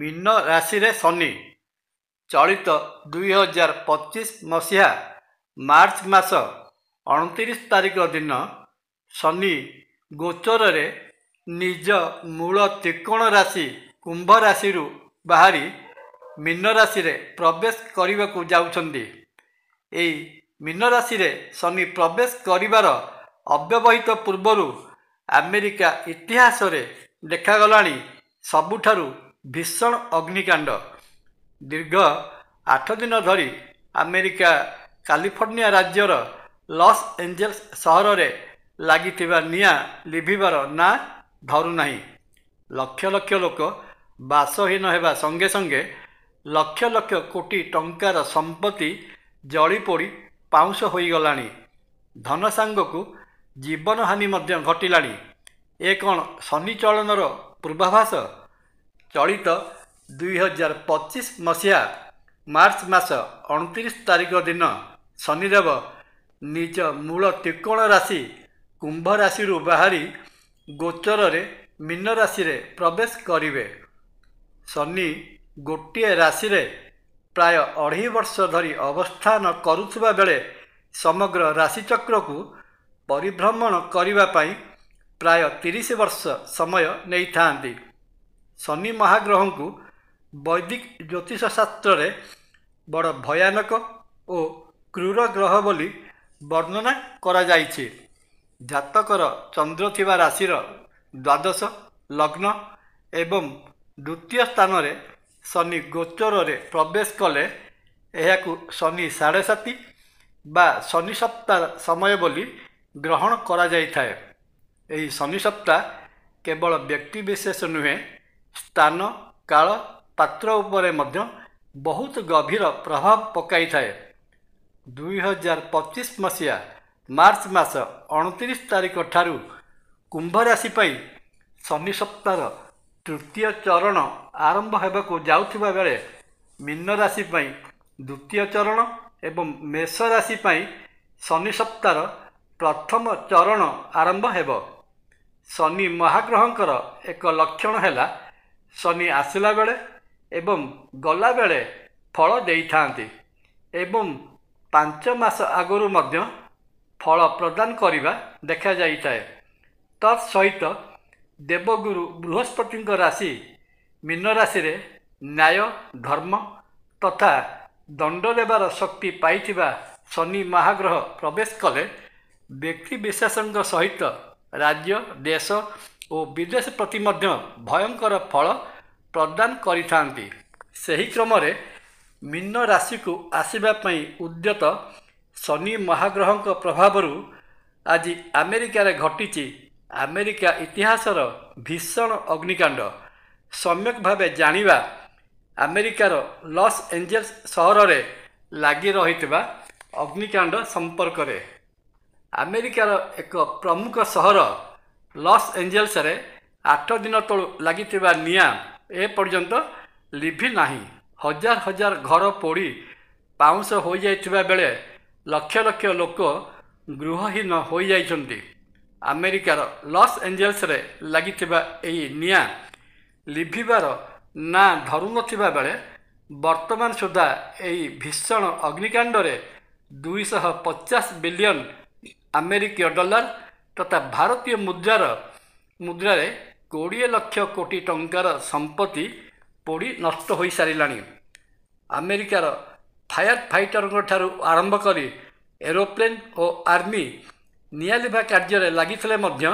ମୀନ ରାଶିରେ ଶନି ଚଳିତ 2025 ମସିହା ମାର୍ଚ୍ଚ ମାସ 29 ତାରିଖ ଦିନ ଶନି ଗୋଚରରେ ନିଜ ମୂଳ ତ୍ରିକୋଣ ରାଶି କୁମ୍ଭ ରାଶିରୁ ବାହାରି ମୀନ ରାଶିରେ ପ୍ରବେଶ କରିବାକୁ ଯାଉଛନ୍ତି। ଏହି ମୀନ ରାଶିରେ ଶନି ପ୍ରବେଶ କରିବାର ଅବ୍ୟବହିତ ପୂର୍ବରୁ ଆମେରିକା ଇତିହାସରେ ଦେଖାଗଲାଣି ସବୁଠାରୁ ଭୀଷଣ ଅଗ୍ନିକାଣ୍ଡ। ଦୀର୍ଘ 8 ଦିନ ଧରି ଆମେରିକା କାଲିଫର୍ଣ୍ଣିଆ ରାଜ୍ୟର ଲସ୍ ଏଞ୍ଜେଲସ୍ ସହରରେ ଲାଗିଥିବା ନିଆଁ ଲିଭିବାର ନାଁ ଧରୁନାହିଁ। ଲକ୍ଷ ଲକ୍ଷ ଲୋକ ବାସହୀନ ହେବା ସଙ୍ଗେ ସଙ୍ଗେ ଲକ୍ଷ ଲକ୍ଷ କୋଟି ଟଙ୍କାର ସମ୍ପତ୍ତି ଜଳିପୋଡ଼ି ପାଉଁଶ ହୋଇଗଲାଣି। ଧନ ସାଙ୍ଗକୁ ଜୀବନହାନି ମଧ୍ୟ ଘଟିଲାଣି। ଏ କ'ଣ ଶନି ଚଳନର ପୂର୍ବାଭାସ? ଚଳିତ 2025 ମସିହା ମାର୍ଚ୍ଚ ମାସ 29 ତାରିଖ ଦିନ ଶନିଦେବ ନିଜ ମୂଳ ତ୍ରିକୋଣ ରାଶି କୁମ୍ଭ ରାଶିରୁ ବାହାରି ଗୋଚରରେ ମୀନ ରାଶିରେ ପ୍ରବେଶ କରିବେ। ଶନି ଗୋଟିଏ ରାଶିରେ ପ୍ରାୟ 2.5 ବର୍ଷ ଧରି ଅବସ୍ଥାନ କରୁଥିବା ବେଳେ ସମଗ୍ର ରାଶିଚକ୍ରକୁ ପରିଭ୍ରମଣ କରିବା ପାଇଁ ପ୍ରାୟ 30 ବର୍ଷ ସମୟ ନେଇଥାନ୍ତି। ଶନି ମହାଗ୍ରହଙ୍କୁ ବୈଦିକ ଜ୍ୟୋତିଷ ଶାସ୍ତ୍ରରେ ବଡ଼ ଭୟାନକ ଓ କ୍ରୂର ଗ୍ରହ ବୋଲି ବର୍ଣ୍ଣନା କରାଯାଇଛି। ଜାତକର ଚନ୍ଦ୍ର ଥିବା ରାଶିର ଦ୍ୱାଦଶ ଲଗ୍ନ ଏବଂ ଦ୍ୱିତୀୟ ସ୍ଥାନରେ ଶନି ଗୋଚରରେ ପ୍ରବେଶ କଲେ ଏହାକୁ ଶନି 7.5 ବା ଶନି ସପ୍ତାହ ସମୟ ବୋଲି ଗ୍ରହଣ କରାଯାଇଥାଏ। ଏହି ଶନି ସପ୍ତାହ କେବଳ ବ୍ୟକ୍ତିବିଶେଷ ନୁହେଁ, ସ୍ଥାନ କାଳ ପାତ୍ର ଉପରେ ମଧ୍ୟ ବହୁତ ଗଭୀର ପ୍ରଭାବ ପକାଇଥାଏ। 2025 ମସିହା ମାର୍ଚ୍ଚ ମାସ 29 ତାରିଖ ଠାରୁ କୁମ୍ଭ ରାଶି ପାଇଁ ଶନି ସପ୍ତାହର ତୃତୀୟ ଚରଣ ଆରମ୍ଭ ହେବାକୁ ଯାଉଥିବା ବେଳେ ମୀନ ରାଶି ପାଇଁ ଦ୍ୱିତୀୟ ଚରଣ ଏବଂ ମେଷ ରାଶି ପାଇଁ ଶନି ସପ୍ତାହର ପ୍ରଥମ ଚରଣ ଆରମ୍ଭ ହେବ। ଶନି ମହାଗ୍ରହଙ୍କର ଏକ ଲକ୍ଷଣ ହେଲା ଶନି ଆସିଲା ବେଳେ ଏବଂ ଗଲାବେଳେ ଫଳ ଦେଇଥାନ୍ତି ଏବଂ 5 ମାସ ଆଗରୁ ମଧ୍ୟ ଫଳ ପ୍ରଦାନ କରିବା ଦେଖାଯାଇଥାଏ। ତତ୍ ସହିତ ଦେବଗୁରୁ ବୃହସ୍ପତିଙ୍କ ରାଶି ମୀନ ରାଶିରେ ନ୍ୟାୟ ଧର୍ମ ତଥା ଦଣ୍ଡ ଦେବାର ଶକ୍ତି ପାଇଥିବା ଶନି ମହାଗ୍ରହ ପ୍ରବେଶ କଲେ ବ୍ୟକ୍ତିବିଶେଷଙ୍କ ସହିତ ରାଜ୍ୟ ଦେଶ ଓ ବିଦେଶ ପ୍ରତି ମଧ୍ୟ ଭୟଙ୍କର ଫଳ ପ୍ରଦାନ କରିଥାନ୍ତି। ସେହି କ୍ରମରେ ମୀନ ରାଶିକୁ ଆସିବା ପାଇଁ ଉଦ୍ୟତ ଶନି ମହାଗ୍ରହଙ୍କ ପ୍ରଭାବରୁ ଆଜି ଆମେରିକାରେ ଘଟିଛି ଆମେରିକା ଇତିହାସର ଭୀଷଣ ଅଗ୍ନିକାଣ୍ଡ। ସମ୍ୟକ ଭାବେ ଜାଣିବା ଆମେରିକାର ଲସ୍ ଏଞ୍ଜେଲସ୍ ସହରରେ ଲାଗି ରହିଥିବା ଅଗ୍ନିକାଣ୍ଡ ସମ୍ପର୍କରେ। ଆମେରିକାର ଏକ ପ୍ରମୁଖ ସହର ଲସ୍ ଏଞ୍ଜେଲସରେ 8 ଦିନ ତଳୁ ଲାଗିଥିବା ନିଆଁ ଏପର୍ଯ୍ୟନ୍ତ ଲିଭି ନାହିଁ। ହଜାର ହଜାର ଘର ପୋଡ଼ି ପାଉଁଶ ହୋଇଯାଇଥିବା ବେଳେ ଲକ୍ଷ ଲକ୍ଷ ଲୋକ ଗୃହହୀନ ହୋଇଯାଇଛନ୍ତି। ଆମେରିକାର ଲସ୍ ଏଞ୍ଜେଲସରେ ଲାଗିଥିବା ଏହି ନିଆଁ ଲିଭିବାର ନାଁ ଧରୁନଥିବା ବେଳେ ବର୍ତ୍ତମାନ ସୁଦ୍ଧା ଏହି ଭୀଷଣ ଅଗ୍ନିକାଣ୍ଡରେ 250 ବିଲିୟନ ଆମେରିକୀୟ ଡଲାର ତଥା ଭାରତୀୟ ମୁଦ୍ରାରେ 20 ଲକ୍ଷ କୋଟି ଟଙ୍କାର ସମ୍ପତ୍ତି ପୋଡ଼ି ନଷ୍ଟ ହୋଇସାରିଲାଣି। ଆମେରିକାର ଫାୟାର ଫାଇଟରଙ୍କ ଠାରୁ ଆରମ୍ଭ କରି ଏରୋପ୍ଲେନ୍ ଓ ଆର୍ମି ନିଆଁ ଲିଭା କାର୍ଯ୍ୟରେ ଲାଗିଥିଲେ ମଧ୍ୟ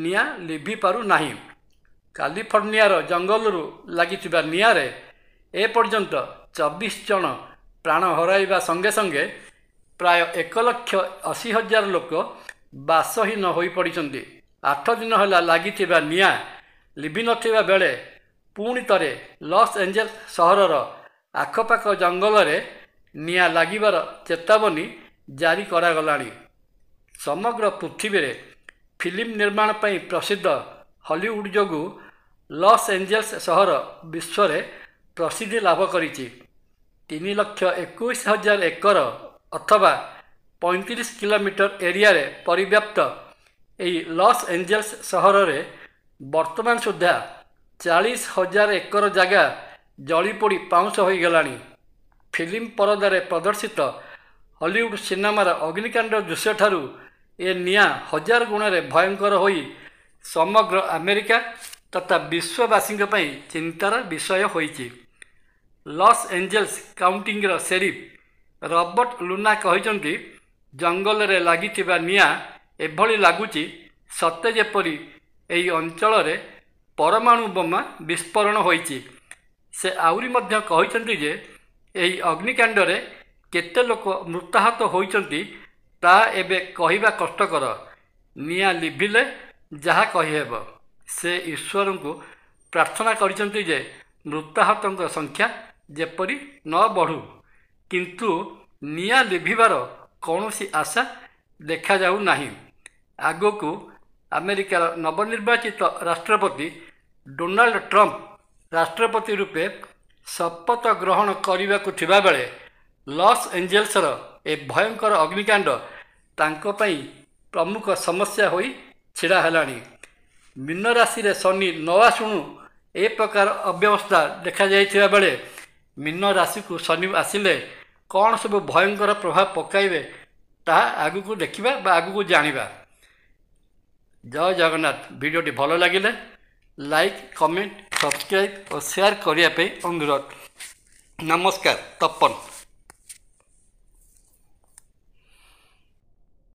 ନିଆଁ ଲିଭି ପାରୁନାହିଁ। କାଲିଫର୍ଣ୍ଣିଆର ଜଙ୍ଗଲରୁ ଲାଗିଥିବା ନିଆଁରେ ଏପର୍ଯ୍ୟନ୍ତ 24 ଜଣ ପ୍ରାଣ ହରାଇବା ସଙ୍ଗେ ସଙ୍ଗେ ପ୍ରାୟ 1,80,000 ଲୋକ ବାସହୀନ ହୋଇପଡ଼ିଛନ୍ତି। 8 ଦିନ ହେଲା ଲାଗିଥିବା ନିଆଁ ଲିଭି ନଥିବା ବେଳେ ପୁଣି ଥରେ ଲସ୍ ଏଞ୍ଜେଲସ୍ ସହରର ଆଖପାଖ ଜଙ୍ଗଲରେ ନିଆଁ ଲାଗିବାର ଚେତାବନୀ ଜାରି କରାଗଲାଣି। ସମଗ୍ର ପୃଥିବୀରେ ଫିଲ୍ମ ନିର୍ମାଣ ପାଇଁ ପ୍ରସିଦ୍ଧ ହଲିଉଡ୍ ଯୋଗୁଁ ଲସ୍ ଏଞ୍ଜେଲସ୍ ସହର ବିଶ୍ୱରେ ପ୍ରସିଦ୍ଧି ଲାଭ କରିଛି। 3,21,000 ଏକର ଅଥବା 35 କିଲୋମିଟର ଏରିଆରେ ପରିବ୍ୟାପ୍ତ ଏହି ଲସ୍ ଏଞ୍ଜେଲସ୍ ସହରରେ ବର୍ତ୍ତମାନ ସୁଦ୍ଧା 40,000 ଏକର ଜାଗା ଜଳିପୋଡ଼ି ପାଉଁଶ ହୋଇଗଲାଣି। ଫିଲ୍ମ ପରଦାରେ ପ୍ରଦର୍ଶିତ ହଲିଉଡ୍ ସିନେମାର ଅଗ୍ନିକାଣ୍ଡ ଦୃଶ୍ୟଠାରୁ ଏ ନିଆଁ 1000 ଗୁଣରେ ଭୟଙ୍କର ହୋଇ ସମଗ୍ର ଆମେରିକା ତଥା ବିଶ୍ୱବାସୀଙ୍କ ପାଇଁ ଚିନ୍ତାର ବିଷୟ ହୋଇଛି। ଲସ୍ ଏଞ୍ଜେଲସ୍ କାଉଣ୍ଟିର ସେରିଫ୍ ରବର୍ଟ ଲୁନା କହିଛନ୍ତି, ଜଙ୍ଗଲରେ ଲାଗିଥିବା ନିଆଁ ଏଭଳି ଲାଗୁଛି ସତେ ଯେପରି ଏହି ଅଞ୍ଚଳରେ ପରମାଣୁ ବୋମା ବିସ୍ଫୋରଣ ହୋଇଛି। ସେ ଆହୁରି ମଧ୍ୟ କହିଛନ୍ତି ଯେ ଏହି ଅଗ୍ନିକାଣ୍ଡରେ କେତେ ଲୋକ ମୃତାହତ ହୋଇଛନ୍ତି ତାହା ଏବେ କହିବା କଷ୍ଟକର। ନିଆଁ ଲିଭିଲେ ଯାହା କହିହେବ। ସେ ଈଶ୍ୱରଙ୍କୁ ପ୍ରାର୍ଥନା କରିଛନ୍ତି ଯେ ମୃତାହତଙ୍କ ସଂଖ୍ୟା ଯେପରି ନ ବଢ଼ୁ। କିନ୍ତୁ ନିଆଁ ଲିଭିବାର କୌଣସି ଆଶା ଦେଖାଯାଉନାହିଁ। ଆଗକୁ ଆମେରିକାର ନବନିର୍ବାଚିତ ରାଷ୍ଟ୍ରପତି ଡୋନାଲ୍ଡ ଟ୍ରମ୍ପ ରାଷ୍ଟ୍ରପତି ରୂପେ ଶପଥ ଗ୍ରହଣ କରିବାକୁ ଥିବାବେଳେ ଲସ୍ ଏଞ୍ଜେଲସର ଏ ଭୟଙ୍କର ଅଗ୍ନିକାଣ୍ଡ ତାଙ୍କ ପାଇଁ ପ୍ରମୁଖ ସମସ୍ୟା ହୋଇ ଛିଡ଼ା ହେଲାଣି। ମୀନ ରାଶିରେ ଶନି ନ ଆସୁଣୁ ଏ ପ୍ରକାର ଅବ୍ୟବସ୍ଥା ଦେଖାଯାଇଥିବା ବେଳେ ମୀନ ରାଶିକୁ ଶନି ଆସିଲେ କ'ଣ ସବୁ ଭୟଙ୍କର ପ୍ରଭାବ ପକାଇବେ ତାହା ଆଗକୁ ଦେଖିବା ବା ଆଗକୁ ଜାଣିବା। ଜୟ ଜଗନ୍ନାଥ। ଭିଡ଼ିଓଟି ଭଲ ଲାଗିଲେ ଲାଇକ୍, କମେଣ୍ଟ, ସବସ୍କ୍ରାଇବ୍ ଓ ସେୟାର କରିବା ପାଇଁ ଅନୁରୋଧ। ନମସ୍କାର। ତପନ।